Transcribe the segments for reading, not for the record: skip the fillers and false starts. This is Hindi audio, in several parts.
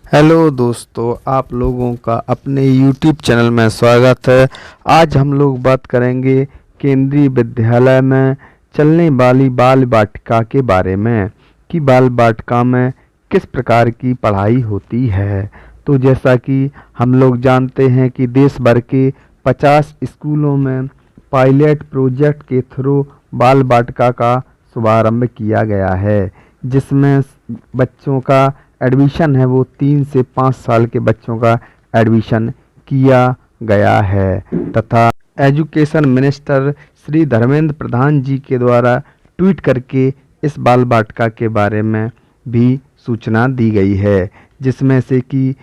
हेलो दोस्तों, आप लोगों का अपने YouTube चैनल में स्वागत है। आज हम लोग बात करेंगे केंद्रीय विद्यालय में चलने वाली बाल वाटिका के बारे में कि बाल वाटिका में किस प्रकार की पढ़ाई होती है। तो जैसा कि हम लोग जानते हैं कि देश भर के 50 स्कूलों में पायलट प्रोजेक्ट के थ्रू बाल वाटिका का शुभारंभ किया गया है, जिसमें बच्चों का एडमिशन है वो 3 से 5 साल के बच्चों का एडमिशन किया गया है तथा एजुकेशन मिनिस्टर श्री धर्मेंद्र प्रधान जी के द्वारा ट्वीट करके इस बाल वाटिका के बारे में भी सूचना दी गई है, जिसमें से कि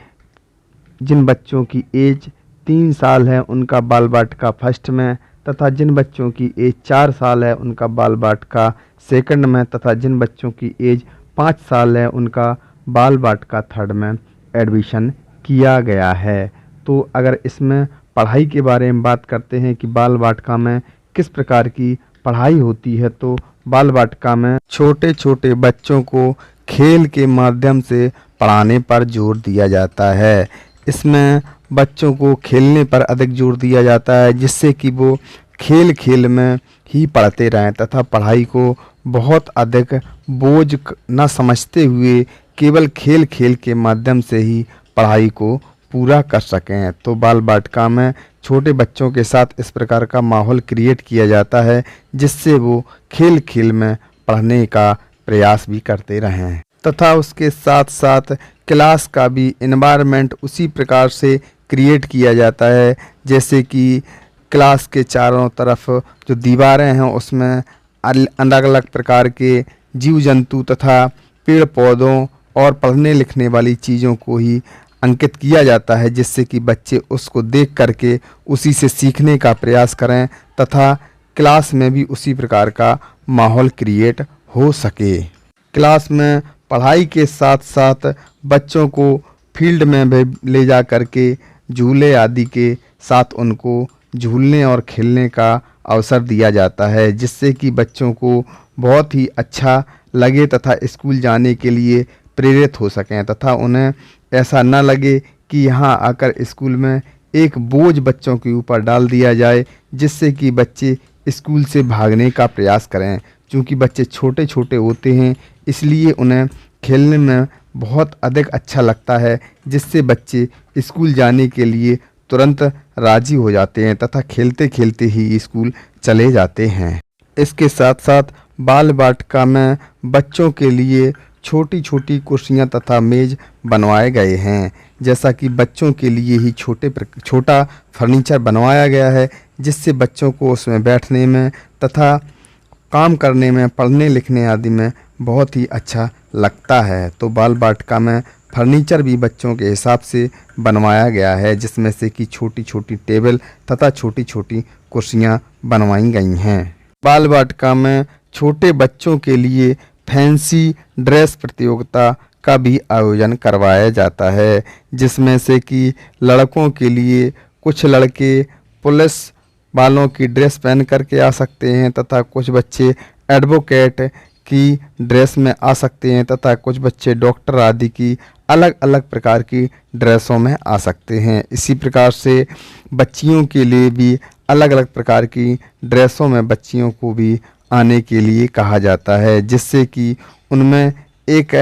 जिन बच्चों की एज 3 साल है उनका बाल वाटिका फर्स्ट में तथा जिन बच्चों की एज 4 साल है उनका बाल वाटिका सेकंड में तथा जिन बच्चों की एज 5 साल है उनका बाल वाटिका थर्ड में एडमिशन किया गया है। तो अगर इसमें पढ़ाई के बारे में बात करते हैं कि बाल वाटिका में किस प्रकार की पढ़ाई होती है, तो बाल वाटिका में छोटे छोटे बच्चों को खेल के माध्यम से पढ़ाने पर जोर दिया जाता है। इसमें बच्चों को खेलने पर अधिक जोर दिया जाता है, जिससे कि वो खेल खेल में ही पढ़ते रहें तथा पढ़ाई को बहुत अधिक बोझ न समझते हुए केवल खेल खेल के माध्यम से ही पढ़ाई को पूरा कर सकें। तो बाल वाटिका में छोटे बच्चों के साथ इस प्रकार का माहौल क्रिएट किया जाता है, जिससे वो खेल खेल में पढ़ने का प्रयास भी करते रहें तथा उसके साथ साथ क्लास का भी एनवायरनमेंट उसी प्रकार से क्रिएट किया जाता है, जैसे कि क्लास के चारों तरफ जो दीवारें हैं उसमें अलग अलग प्रकार के जीव जंतु तथा पेड़ पौधों और पढ़ने लिखने वाली चीज़ों को ही अंकित किया जाता है, जिससे कि बच्चे उसको देख करके उसी से सीखने का प्रयास करें तथा क्लास में भी उसी प्रकार का माहौल क्रिएट हो सके। क्लास में पढ़ाई के साथ साथ बच्चों को फील्ड में भी ले जा करके झूले आदि के साथ उनको झूलने और खेलने का अवसर दिया जाता है, जिससे कि बच्चों को बहुत ही अच्छा लगे तथा स्कूल जाने के लिए प्रेरित हो सकें तथा उन्हें ऐसा न लगे कि यहाँ आकर स्कूल में एक बोझ बच्चों के ऊपर डाल दिया जाए, जिससे कि बच्चे स्कूल से भागने का प्रयास करें। क्योंकि बच्चे छोटे छोटे होते हैं, इसलिए उन्हें खेलने में बहुत अधिक अच्छा लगता है, जिससे बच्चे स्कूल जाने के लिए तुरंत राजी हो जाते हैं तथा खेलते खेलते ही स्कूल चले जाते हैं। इसके साथ साथ बाल वाटिका में बच्चों के लिए छोटी छोटी कुर्सियां तथा मेज बनवाए गए हैं, जैसा कि बच्चों के लिए ही छोटा फर्नीचर बनवाया गया है, जिससे बच्चों को उसमें बैठने में तथा काम करने में पढ़ने लिखने आदि में बहुत ही अच्छा लगता है। तो बाल वाटिका में फर्नीचर भी बच्चों के हिसाब से बनवाया गया है, जिसमें से कि छोटी छोटी टेबल तथा छोटी छोटी कुर्सियां बनवाई गई हैं। बाल वाटिका में छोटे बच्चों के लिए फैंसी ड्रेस प्रतियोगिता का भी आयोजन करवाया जाता है, जिसमें से कि लड़कों के लिए कुछ लड़के पुलिस वालों की ड्रेस पहन करके आ सकते हैं तथा कुछ बच्चे एडवोकेट की ड्रेस में आ सकते हैं तथा कुछ बच्चे डॉक्टर आदि की अलग अलग प्रकार की ड्रेसों में आ सकते हैं। इसी प्रकार से बच्चियों के लिए भी अलग अलग प्रकार की ड्रेसों में बच्चियों को भी आने के लिए कहा जाता है, जिससे कि उनमें एक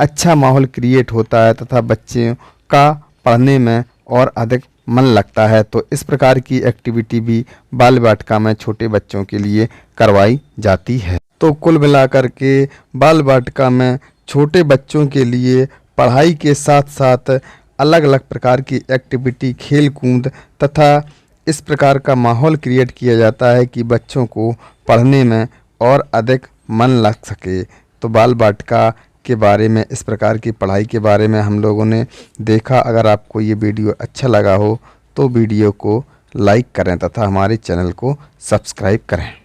अच्छा माहौल क्रिएट होता है तथा बच्चों का पढ़ने में और अधिक मन लगता है। तो इस प्रकार की एक्टिविटी भी बाल वाटिका में छोटे बच्चों के लिए करवाई जाती है। तो कुल मिलाकर के बाल वाटिका में छोटे बच्चों के लिए पढ़ाई के साथ साथ अलग अलग प्रकार की एक्टिविटी, खेल कूद तथा इस प्रकार का माहौल क्रिएट किया जाता है कि बच्चों को पढ़ने में और अधिक मन लग सके। तो बाल वाटिका के बारे में, इस प्रकार की पढ़ाई के बारे में हम लोगों ने देखा। अगर आपको ये वीडियो अच्छा लगा हो तो वीडियो को लाइक करें तथा हमारे चैनल को सब्सक्राइब करें।